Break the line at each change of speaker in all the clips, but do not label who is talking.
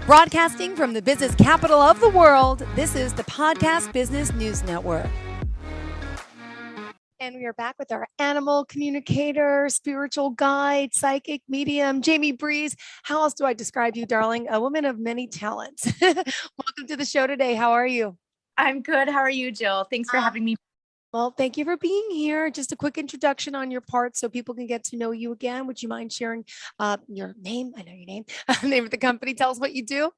Broadcasting from the business capital of the world, this is the Podcast Business News Network. And we are back with our animal communicator, spiritual guide, psychic medium, Jaime Breeze. How else do I describe you, darling? A woman of many talents. Welcome to the show today. How are you?
I'm good. How are you, Jill? Thanks for having me.
Well, thank you for being here. Just a quick introduction on your part so people can get to know you again. Would you mind sharing your name? I know your name. Name of the company. Tell us what you do.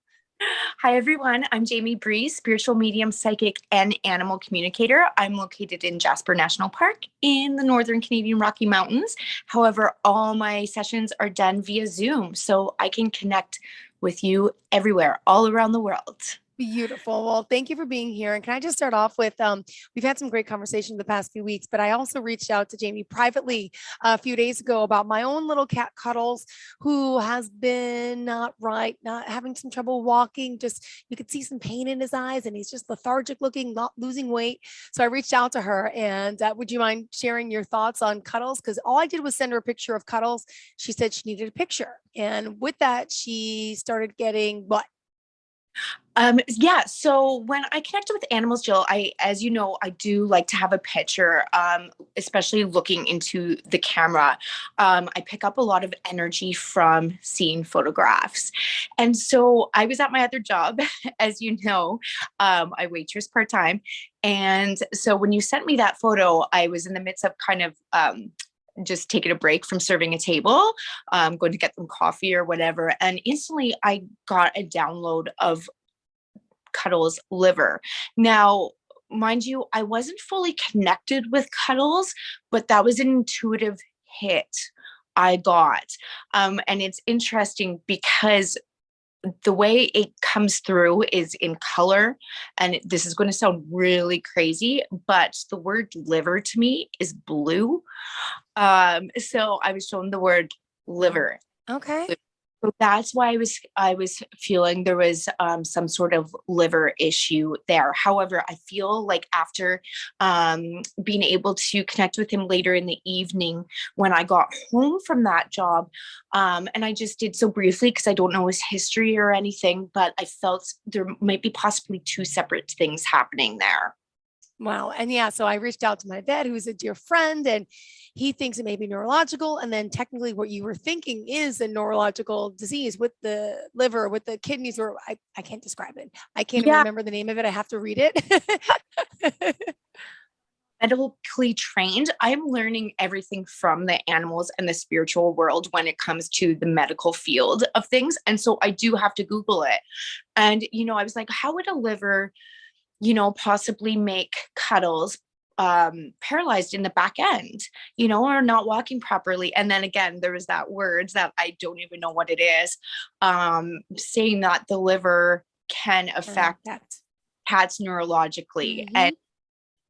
Hi, everyone. I'm Jaime Breeze, spiritual medium, psychic, and animal communicator. I'm located in Jasper National Park in the Northern Canadian Rocky Mountains. However, all my sessions are done via Zoom, so I can connect with you everywhere, all around the world.
Beautiful. Well, thank you for being here. And can I just start off with, we've had some great conversations the past few weeks, but I also reached out to Jaime privately a few days ago about my own little cat Cuddles, who has been not having some trouble walking. Just, you could see some pain in his eyes and he's just lethargic looking, not losing weight. So I reached out to her and would you mind sharing your thoughts on Cuddles? Because all I did was send her a picture of Cuddles. She said she needed a picture. And with that, she started getting what?
Yeah. So when I connect with animals, Jill, as you know, I do like to have a picture, especially looking into the camera. I pick up a lot of energy from seeing photographs. And so I was at my other job, as you know, I waitress part-time. And so when you sent me that photo, I was in the midst of kind of, just taking a break from serving a table, going to get them coffee or whatever. And instantly I got a download of Cuddles' liver. Now, mind you, I wasn't fully connected with Cuddles, but that was an intuitive hit I got. And it's interesting because the way it comes through is in color. And this is going to sound really crazy, but the word liver to me is blue. So I was shown the word liver.
Okay.
So that's why I was feeling there was some sort of liver issue there. However, I feel like after being able to connect with him later in the evening when I got home from that job, and I just did so briefly because I don't know his history or anything, but I felt there might be possibly two separate things happening there.
Wow. And yeah, so I reached out to my vet, who's a dear friend, and he thinks it may be neurological. And then technically what you were thinking is a neurological disease with the liver, with the kidneys, or I can't describe it. I can't even remember the name of it. I have to read it.
Medically trained, I'm learning everything from the animals and the spiritual world when it comes to the medical field of things. And so I do have to Google it. And, I was like, how would a liver possibly make Cuddles paralyzed in the back end, or not walking properly. And then again, there was that word that I don't even know what it is, saying that the liver can affect cats neurologically and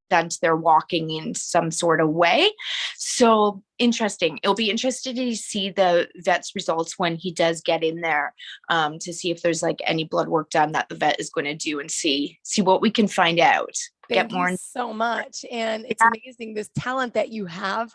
prevent their walking in some sort of way. So interesting. It'll be interesting to see the vet's results when he does get in there, to see if there's like any blood work done that the vet is going to do and see what we can find out.
Thank you so much. And it's amazing, this talent that you have.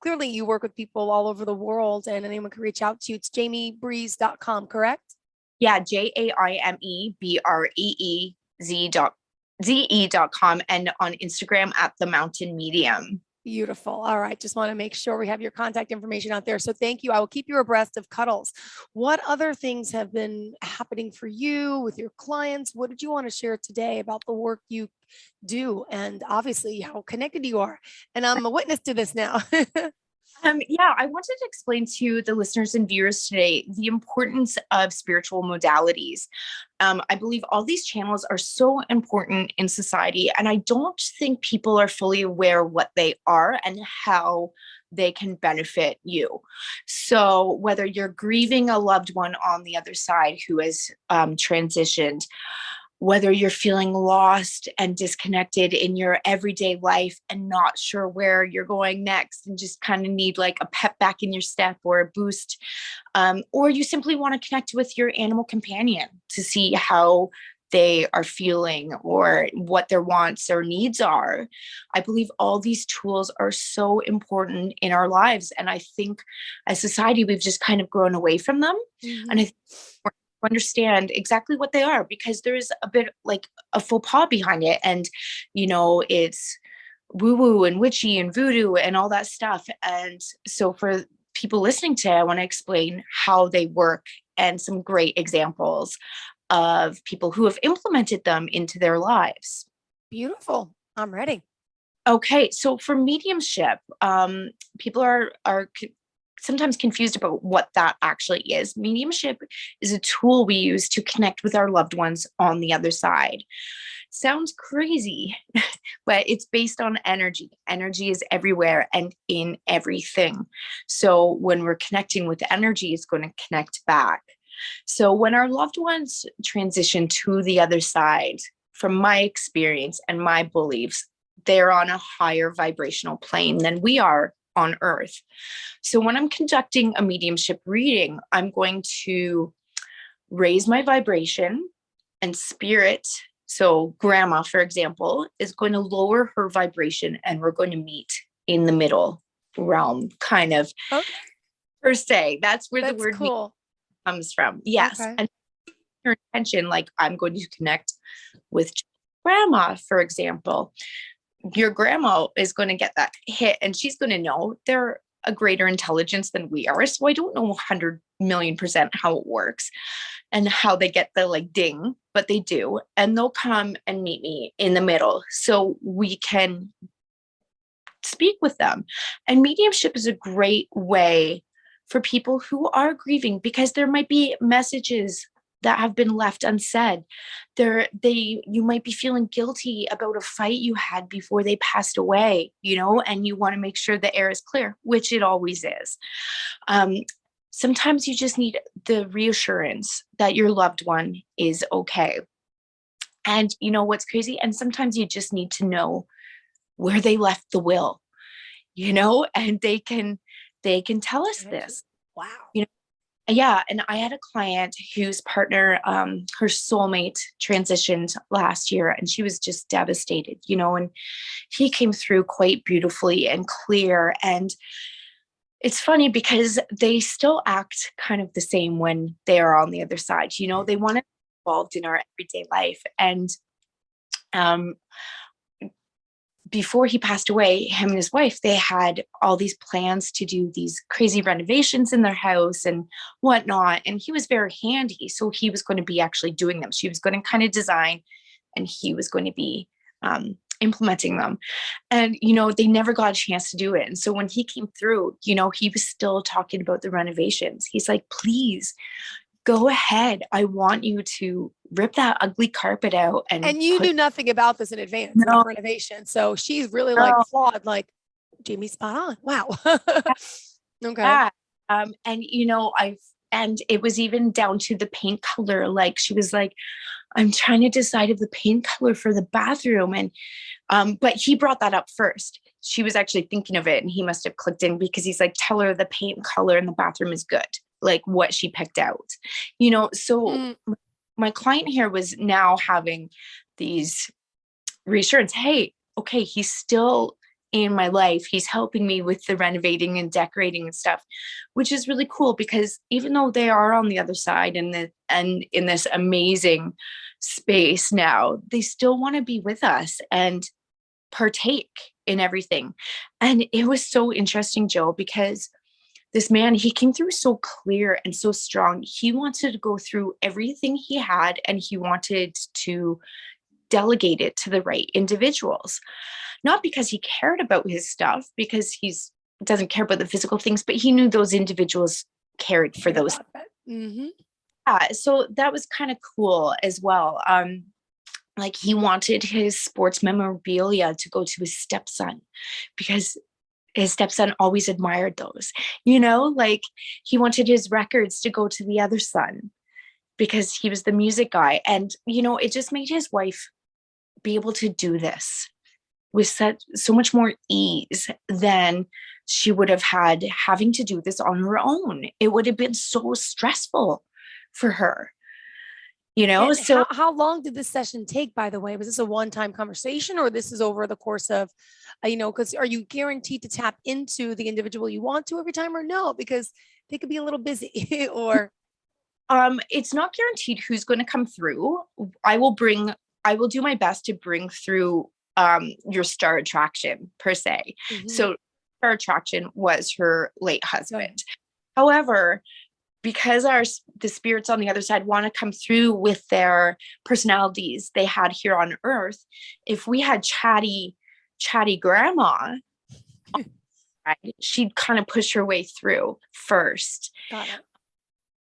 Clearly you work with people all over the world and anyone can reach out to you. It's jaimebreeze.com, correct?
Yeah. JAIMEBREEZ.com and on Instagram at The Mountain Medium.
Beautiful. All right. Just want to make sure we have your contact information out there. So thank you. I will keep you abreast of Cuddles. What other things have been happening for you with your clients? What did you want to share today about the work you do and obviously how connected you are? And I'm a witness to this now.
Yeah, I wanted to explain to the listeners and viewers today the importance of spiritual modalities. I believe all these channels are so important in society, and I don't think people are fully aware what they are and how they can benefit you. So whether you're grieving a loved one on the other side who has transitioned, whether you're feeling lost and disconnected in your everyday life and not sure where you're going next and just kind of need like a pep back in your step or a boost, or you simply want to connect with your animal companion to see how they are feeling or what their wants or needs are. I believe all these tools are so important in our lives. And I think as society, we've just kind of grown away from them. And I think understand exactly what they are, because there's a bit like a faux pas behind it. And, it's woo woo and witchy and voodoo and all that stuff. And so for people listening today, I want to explain how they work and some great examples of people who have implemented them into their lives.
Beautiful. I'm ready.
Okay, so for mediumship, people are sometimes confused about what that actually is. Mediumship is a tool we use to connect with our loved ones on the other side. Sounds crazy, but it's based on energy. Energy is everywhere and in everything. So when we're connecting with energy, it's going to connect back. So when our loved ones transition to the other side, from my experience and my beliefs, they're on a higher vibrational plane than we are on Earth. So when I'm conducting a mediumship reading, I'm going to raise my vibration, and spirit. So grandma, for example, is going to lower her vibration, and we're going to meet in the middle realm, kind of,
Okay.
per se. That's where the
That's
word
cool.
comes from. Yes.
Okay.
And your intention, like I'm going to connect with grandma, for example. Your grandma is going to get that hit, and she's going to know they're a greater intelligence than we are. So I don't know 100,000,000% how it works and how they get the like ding, but they do. And they'll come and meet me in the middle so we can speak with them. And mediumship is a great way for people who are grieving, because there might be messages that have been left unsaid. You might be feeling guilty about a fight you had before they passed away, and you want to make sure the air is clear, which it always is. um, Sometimes you just need the reassurance that your loved one is okay. And what's crazy, and sometimes you just need to know where they left the will, and they can tell us this.
Wow.
Yeah, and I had a client whose partner, her soulmate, transitioned last year, and she was just devastated, and he came through quite beautifully and clear. And it's funny because they still act kind of the same when they are on the other side. They want to be involved in our everyday life. And um, before he passed away, him and his wife, they had all these plans to do these crazy renovations in their house and whatnot. And he was very handy. So he was going to be actually doing them. She was going to kind of design, and he was going to be implementing them. And, they never got a chance to do it. And so when he came through, he was still talking about the renovations. He's like, please go ahead. I want you to rip that ugly carpet out and
And you
put,
knew nothing about this in advance,
no,
about renovation. So she's really like
no,
flawed, like Jamie spot on. Wow. Okay.
yeah. And and it was even down to the paint color. Like she was like, I'm trying to decide of the paint color for the bathroom. And but he brought that up first. She was actually thinking of it, and he must have clicked in because he's like, tell her the paint color in the bathroom is good, like what she picked out. So
Mm.
my client here was now having these reassurance. Hey, okay, he's still in my life. He's helping me with the renovating and decorating and stuff, which is really cool, because even though they are on the other side and in this amazing space now, they still want to be with us and partake in everything. And it was so interesting, Joe, because this man, he came through so clear and so strong. He wanted to go through everything he had, and he wanted to delegate it to the right individuals. Not because he cared about his stuff, because he's doesn't care about the physical things, but he knew those individuals cared for
Care
those.
about that. Mm-hmm.
Yeah, so that was kind of cool as well. Like he wanted his sports memorabilia to go to his stepson, because his stepson always admired those, like he wanted his records to go to the other son because he was the music guy. And, it just made his wife be able to do this with so much more ease than she would have had having to do this on her own. It would have been so stressful for her,
And
so
how long did this session take, by the way? Was this a one-time conversation, or this is over the course of, because are you guaranteed to tap into the individual you want to every time, or no? Because they could be a little busy or
It's not guaranteed who's going to come through. I will do my best to bring through your star attraction per se.
Mhm.
So star attraction was her late
Good.
husband. However, because the spirits on the other side want to come through with their personalities they had here on earth, if we had chatty grandma, right, she'd kind of push her way through first,
Got it.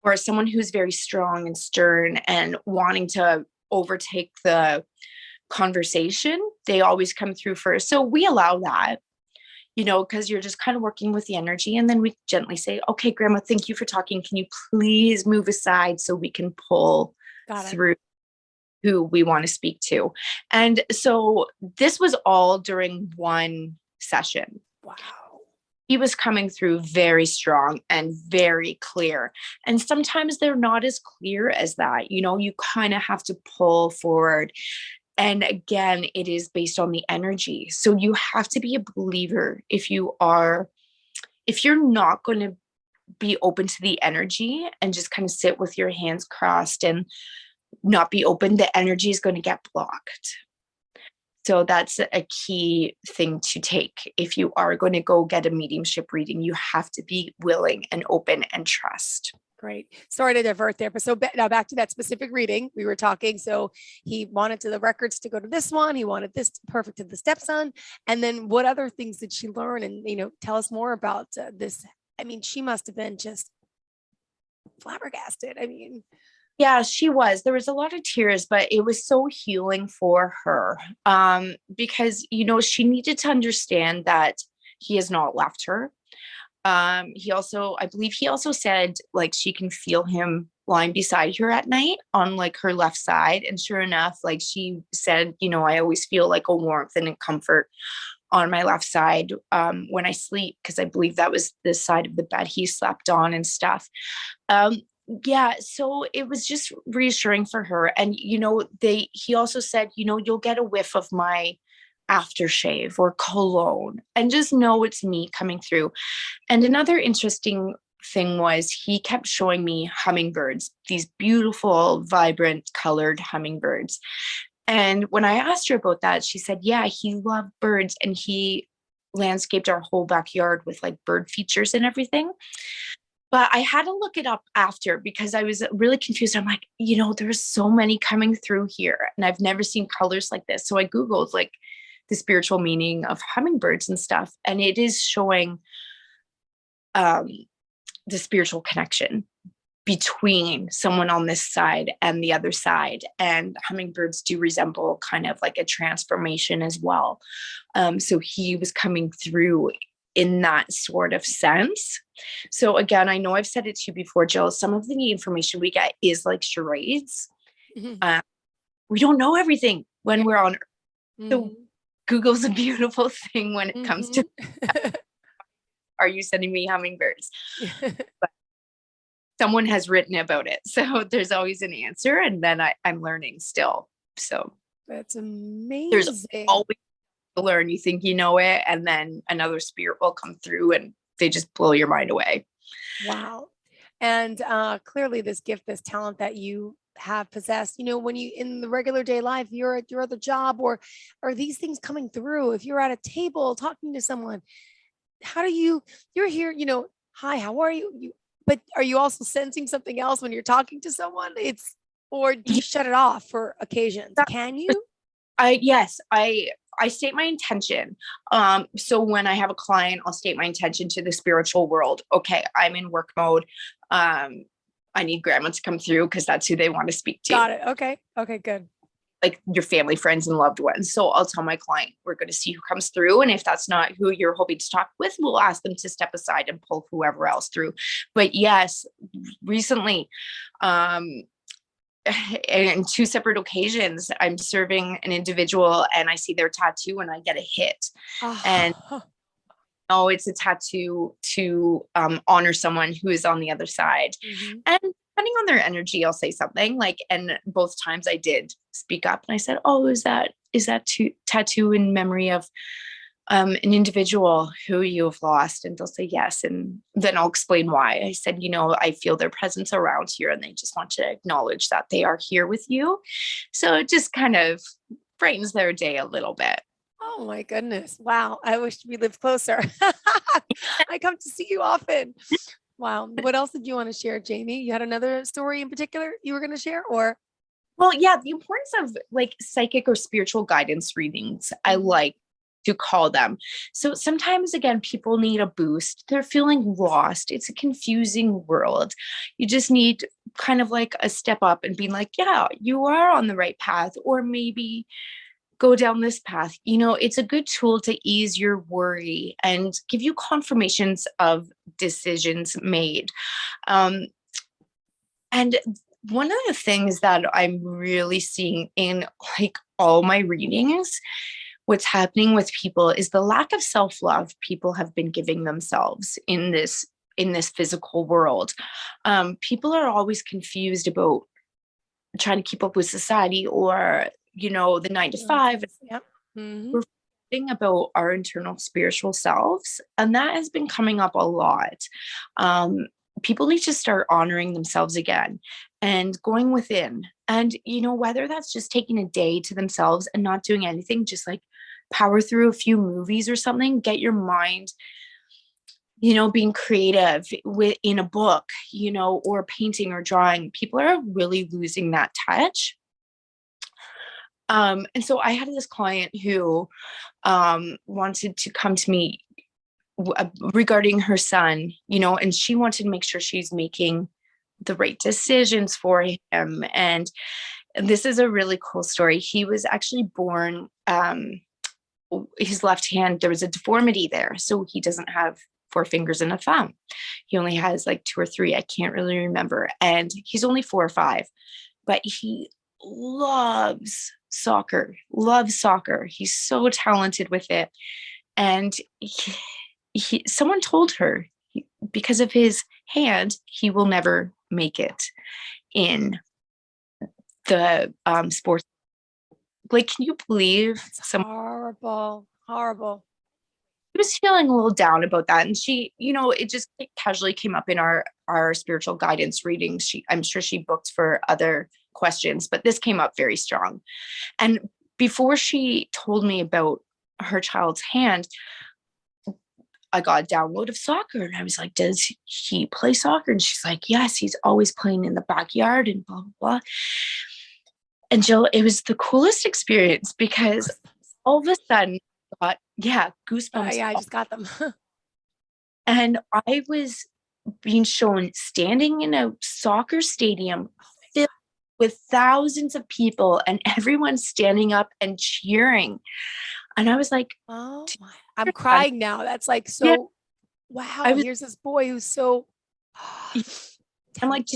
or someone who's very strong and stern and wanting to overtake the conversation, they always come through first. So we allow that, because you're just kind of working with the energy. And then we gently say, okay, grandma, thank you for talking. Can you please move aside so we can pull
Got it.
through who we want to speak to? And so this was all during one session.
Wow.
He was coming through very strong and very clear. And sometimes they're not as clear as that. You kind of have to pull forward. And again, it is based on the energy. So you have to be a believer if you're not going to be open to the energy and just kind of sit with your hands crossed and not be open, the energy is going to get blocked. So that's a key thing to take. If you are going to go get a mediumship reading, you have to be willing and open and trust.
Great. Sorry to divert there, but so now back to that specific reading we were talking. So he wanted the records to go to this one. He wanted this perfect to the stepson. And then what other things did she learn? And, tell us more about this. I mean, she must have been just flabbergasted. I mean,
Yeah, she was. There was a lot of tears, but it was so healing for her, because, she needed to understand that he has not left her. I believe he also said, like, she can feel him lying beside her at night on, like, her left side. And sure enough, like she said, I always feel like a warmth and a comfort on my left side when I sleep, because I believe that was the side of the bed he slept on and stuff. Yeah, so it was just reassuring for her. And he also said, you'll get a whiff of my aftershave or cologne, and just know it's me coming through. And another interesting thing was he kept showing me hummingbirds, these beautiful vibrant colored hummingbirds. And when I asked her about that, she said, yeah, he loved birds, and he landscaped our whole backyard with like bird features and everything. But I had to look it up after because I was really confused. I'm like, there's so many coming through here, and I've never seen colors like this. So I Googled like the spiritual meaning of hummingbirds and stuff. And it is showing the spiritual connection between someone on this side and the other side. And hummingbirds do resemble kind of like a transformation as well. So he was coming through in that sort of sense. So again, I know I've said it to you before, Jill, some of the information we get is like charades.
mm-hmm.
We don't know everything when we're on Earth.
Mm-hmm.
So Google's a beautiful thing when it comes to,
mm-hmm.
are you sending me hummingbirds? But someone has written about it. So there's always an answer. And then I'm learning still. So
That's
there's
amazing.
always to learn. You think you know it, and then another spirit will come through and they just blow your mind away.
Wow. And clearly this gift, this talent that you have possessed, when you in the regular day life, you're at your other job, or are these things coming through? If you're at a table talking to someone, how do you're here, hi, how are you? But are you also sensing something else when you're talking to someone? Or do you shut it off for occasions? Can you?
Yes, I state my intention. So when I have a client, I'll state my intention to the spiritual world. Okay, I'm in work mode. I need grandma to come through because that's who they want to speak to.
Got it. Okay. Okay, good.
Like your family, friends, and loved ones. So I'll tell my client, we're going to see who comes through. And if that's not who you're hoping to talk with, we'll ask them to step aside and pull whoever else through. But yes, recently, in two separate occasions, I'm serving an individual and I see their tattoo and I get a hit. And it's a tattoo to honor someone who is on the other side.
Mm-hmm.
And depending on their energy, I'll say something like, and both times I did speak up and I said, oh, is that tattoo in memory of an individual who you have lost, and they'll say yes, and then I'll explain why. I said, I feel their presence around here, and they just want to acknowledge that they are here with you. So it just kind of brightens their day a little bit.
Oh my goodness. Wow. I wish we lived closer. I come to see you often. Wow. What else did you want to share, Jamie? You had another story in particular you were going to share, or?
Well, yeah, the importance of like psychic or spiritual guidance readings, I like to call them. So sometimes, again, people need a boost. They're feeling lost. It's a confusing world. You just need kind of like a step up and being like, yeah, you are on the right path, or maybe go down this path. It's a good tool to ease your worry and give you confirmations of decisions made. And one of the things that I'm really seeing in like all my readings, what's happening with people is the lack of self-love people have been giving themselves in this physical world. People are always confused about trying to keep up with society, or the 9 to 5.
Yep. Mm-hmm.
We're forgetting about our internal spiritual selves, and that has been coming up a lot. People need to start honoring themselves again and going within, and whether that's just taking a day to themselves and not doing anything, just like power through a few movies or something, get your mind being creative in a book, or painting or drawing. People are really losing that touch. And so I had this client who wanted to come to me regarding her son, and she wanted to make sure she's making the right decisions for him. And this is a really cool story. He was actually born, his left hand, there was a deformity there. So he doesn't have 4 fingers and a thumb. He only has like 2 or 3. I can't really remember. And he's only 4 or 5, but he loves soccer. He's so talented with it. And someone told her, because of his hand, he will never make it in the sports. Like, can you believe
Horrible.
He was feeling a little down about that, and she, it just casually came up in our spiritual guidance readings. I'm sure she booked for other questions, but this came up very strong. And before she told me about her child's hand, I got a download of soccer, and I was like, does he play soccer? And she's like, yes, he's always playing in the backyard and blah, blah, blah. And Jill, it was the coolest experience because all of a sudden I got, goosebumps.
Yeah, I just got them.
And I was being shown standing in a soccer stadium filled with thousands of people, and everyone standing up and cheering. And I was like,
oh my, I'm crying now. That's like, so,
yeah.
wow. Here's this boy who's so,
I'm like,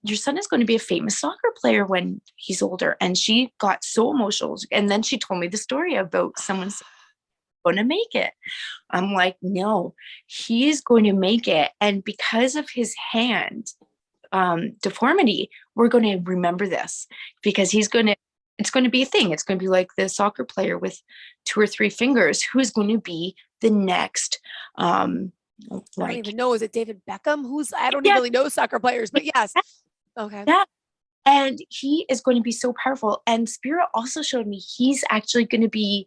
your son is going to be a famous soccer player when he's older. And she got so emotional. And then she told me the story about someone's going to make it. I'm like, no, he is going to make it. And because of his hand deformity, we're going to remember this, because it's going to be a thing. It's going to be like the soccer player with 2 or 3 fingers who is going to be the next.
I don't even know. Is it David Beckham? I don't even really know soccer players, but yes. Okay.
Yeah. And he is going to be so powerful. And Spirit also showed me he's actually going to be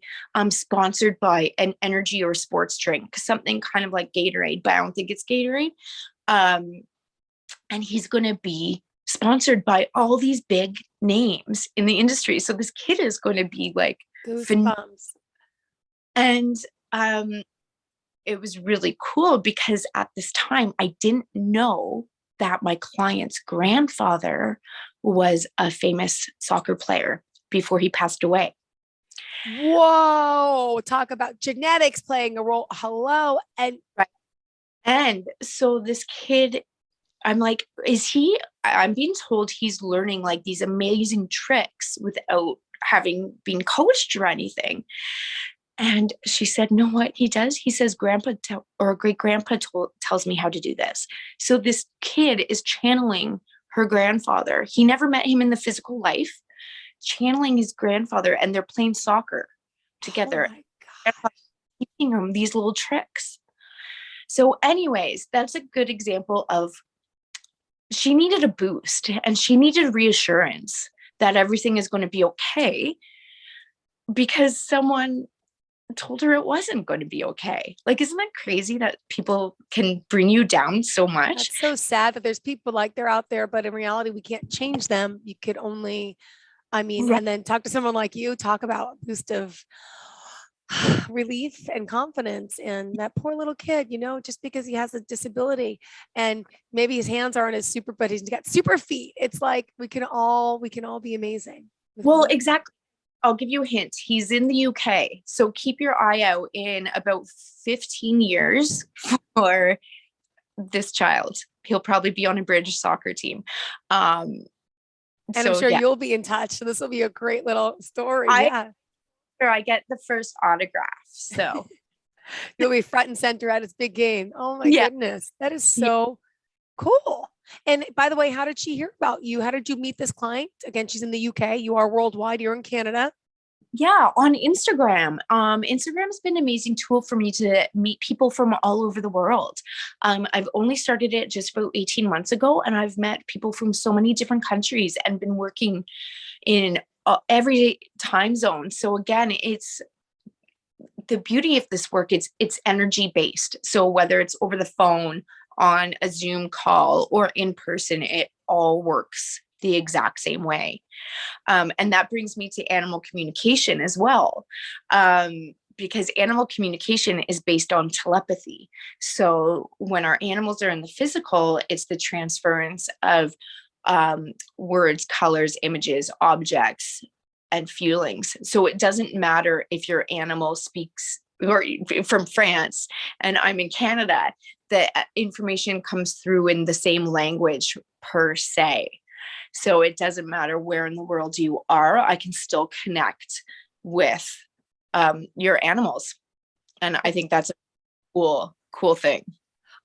sponsored by an energy or sports drink, something kind of like Gatorade, but I don't think it's Gatorade. And he's going to be sponsored by all these big names in the industry. So this kid is going to be like
goosebumps.
And it was really cool because at this time I didn't know that my client's grandfather was a famous soccer player before he passed away.
Whoa, talk about genetics playing a role. Hello.
And so this kid, I'm like, I'm being told he's learning like these amazing tricks without having been coached or anything. And she said, no, what he does? He says, grandpa or great grandpa tells me how to do this. So this kid is channeling her grandfather. He never met him in the physical life, channeling his grandfather, and they're playing soccer together.
Oh my gosh.
teaching them these little tricks. So, anyways, that's a good example of she needed a boost and she needed reassurance that everything is going to be okay because someone told her it wasn't going to be okay. Like, isn't that crazy that people can bring you down so much?
That's so sad that there's people like they're out there, but in reality, we can't change them. You could only, I mean,
Right.
and then talk to someone like you, talk about boost of relief and confidence. And that poor little kid, just because he has a disability and maybe his hands aren't as super, but he's got super feet. It's like we can all be amazing.
Well, exactly. I'll give you a hint. He's in the UK. So keep your eye out in about 15 years for this child. He'll probably be on a British soccer team. Um,
And I'm
so
sure
yeah,
you'll be in touch. So this will be a great little story.
I
Yeah.
I get the first autograph. So
You'll be front and center at his big game. Oh my
yeah,
goodness. That is
yeah.
so cool. And by the way, how did she hear about you? How did you meet this client? Again, she's in the UK. You are worldwide. You're in Canada.
Yeah, on Instagram. Instagram's been an amazing tool for me to meet people from all over the world. I've only started it just about 18 months ago, and I've met people from so many different countries and been working in every time zone. So again, it's the beauty of this work. It's energy based. So whether it's over the phone, on a Zoom call, or in person, it all works the exact same way. And that brings me to animal communication as well. Because animal communication is based on telepathy. So when our animals are in the physical, it's the transference of words, colors, images, objects, and feelings. So it doesn't matter if your animal speaks or from France and I'm in Canada, the information comes through in the same language per se. So it doesn't matter where in the world you are, I can still connect with your animals. And I think that's a cool thing.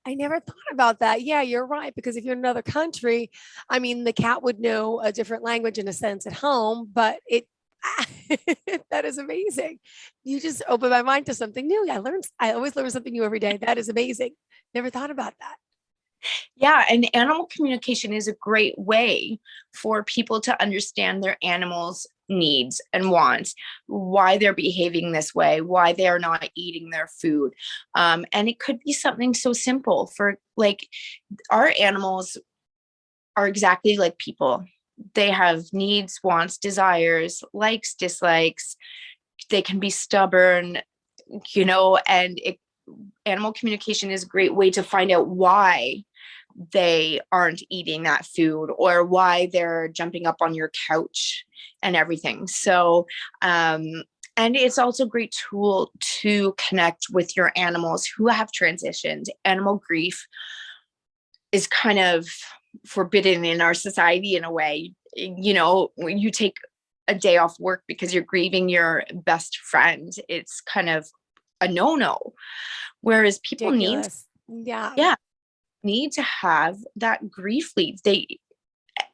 I never thought about that. Yeah, you're right. Because if you're in another country, I mean, the cat would know a different language in a sense at home, but that is amazing. You just opened my mind to something new. I always learn something new every day. That is amazing. Never thought about that.
Yeah, and animal communication is a great way for people to understand their animals' needs and wants, why they're behaving this way, why they're not eating their food. And it could be something so simple for like our animals are exactly like people. They have needs, wants, desires, likes, dislikes. They can be stubborn, and animal communication is a great way to find out why they aren't eating that food or why they're jumping up on your couch and everything. So, and it's also a great tool to connect with your animals who have transitioned. Animal grief is kind of forbidden in our society in a way. When you take a day off work because you're grieving your best friend, it's kind of a no-no. Whereas people need,
Ridiculous. Yeah.
yeah, need to have that grief leave.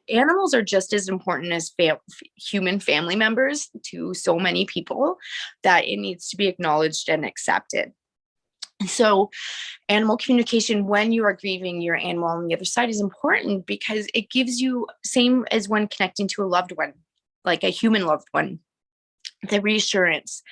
Animals are just as important as human family members to so many people that it needs to be acknowledged and accepted. So animal communication when you are grieving your animal on the other side is important because it gives you, same as when connecting to a loved one, like a human loved one, the reassurance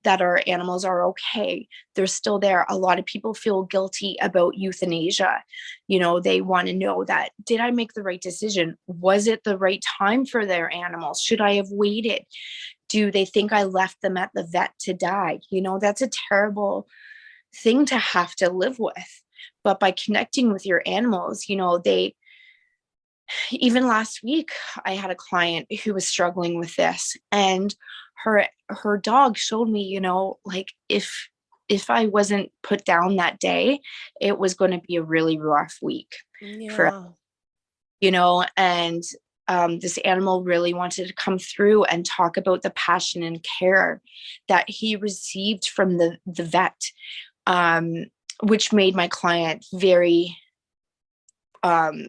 that our animals are okay. They're still there. A lot of people feel guilty about euthanasia. They want to know that, did I make the right decision? Was it the right time for their animals? Should I have waited? Do they think I left them at the vet to die? That's a terrible thing to have to live with. But by connecting with your animals, even last week I had a client who was struggling with this, and her dog showed me, like if I wasn't put down that day, it was going to be a really rough week for,
Yeah.
and this animal really wanted to come through and talk about the passion and care that he received from the vet, which made my client very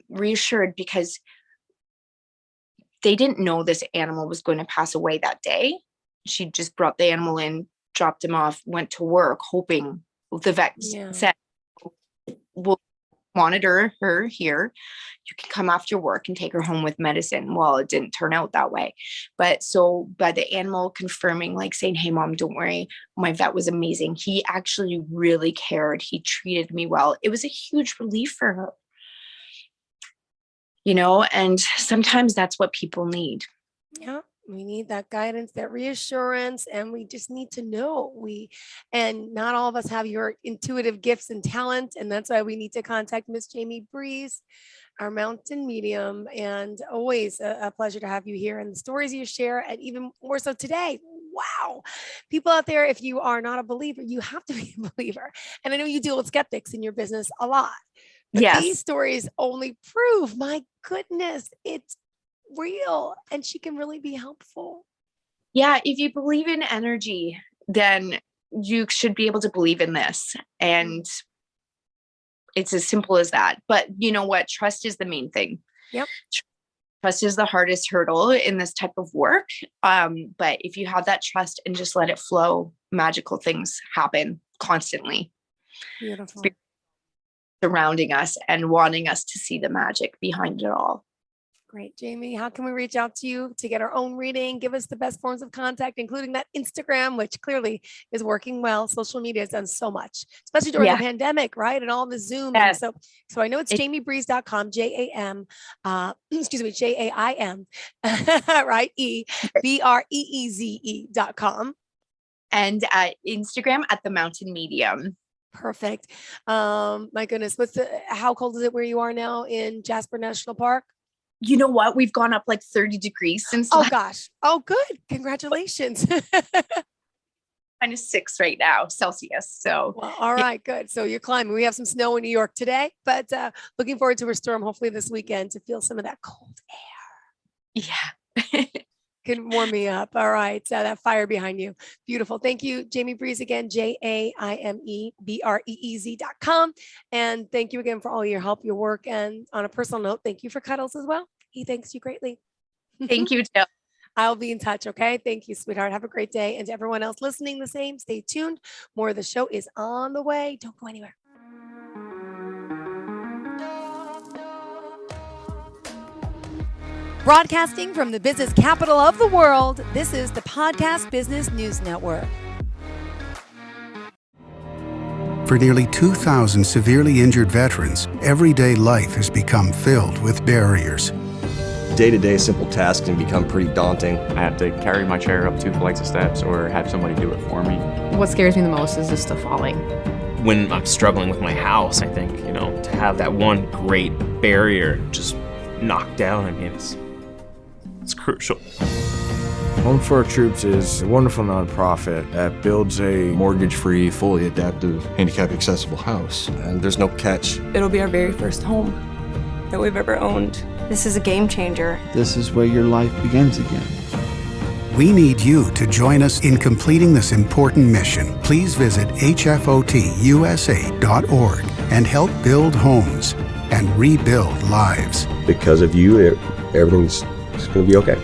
reassured because they didn't know this animal was going to pass away that day. She just brought the animal in dropped him off, went to work, hoping the vet said, we'll monitor her here. You can come after work and take her home with medicine. Well, it didn't turn out that way. But so by the animal confirming, like saying, hey, mom, don't worry. My vet was amazing. He actually really cared. He treated me well. It was a huge relief for her. And sometimes that's what people need.
Yeah. We need that guidance, that reassurance, and we just need to know and not all of us have your intuitive gifts and talent. And that's why we need to contact Miss Jaime Breeze, our mountain medium. And always a pleasure to have you here and the stories you share, and even more so today. Wow. People out there, if you are not a believer, you have to be a believer. And I know you deal with skeptics in your business a lot. But these stories only prove, my goodness, it's real and she can really be helpful.
Yeah, if you believe in energy, then you should be able to believe in this. And it's as simple as that. But you know what? Trust is the main thing.
Yep.
Trust is the hardest hurdle in this type of work. But if you have that trust and just let it flow, magical things happen constantly.
Beautiful.
Surrounding us and wanting us to see the magic behind it all.
Great. Jaime, how can we reach out to you to get our own reading? Give us the best forms of contact, including that Instagram, which clearly is working well. Social media has done so much, especially during the pandemic, right? And all the Zoom.
Yes.
And so I know it's jaimebreeze.com, JAIM, right? BREEZE.com.
And Instagram at the Mountain Medium.
Perfect. My goodness. How cold is it where you are now in Jasper National Park?
You know what? We've gone up like 30 degrees since.
Oh gosh. Oh, good. Congratulations.
-6 right now, Celsius. So,
well, all right, good. So you're climbing. We have some snow in New York today, but looking forward to a storm hopefully this weekend to feel some of that cold air.
Yeah.
Can warm me up. All right. That fire behind you. Beautiful. Thank you, Jaime Breeze again, JAIMEBREEZ.com. And thank you again for all your help, your work. And on a personal note, thank you for cuddles as well. He thanks you greatly.
Thank you, Jill.
I'll be in touch. Okay. Thank you, sweetheart. Have a great day. And to everyone else listening the same, stay tuned. More of the show is on the way. Don't go anywhere. Broadcasting from the business capital of the world, this is the Podcast Business News Network.
For nearly 2,000 severely injured veterans, everyday life has become filled with barriers.
Day-to-day simple tasks can become pretty daunting.
I have to carry my chair up 2 flights of steps or have somebody do it for me.
What scares me the most is just the falling.
When I'm struggling with my house, I think, to have that one great barrier just knocked down, it's crucial.
Home for Our Troops is a wonderful nonprofit that builds a
mortgage-free, fully adaptive, handicap-accessible house. And there's no catch.
It'll be our very first home that we've ever owned.
This is a game changer.
This is where your life begins again.
We need you to join us in completing this important mission. Please visit hfotusa.org and help build homes and rebuild lives.
Because of you, everything's going to be okay.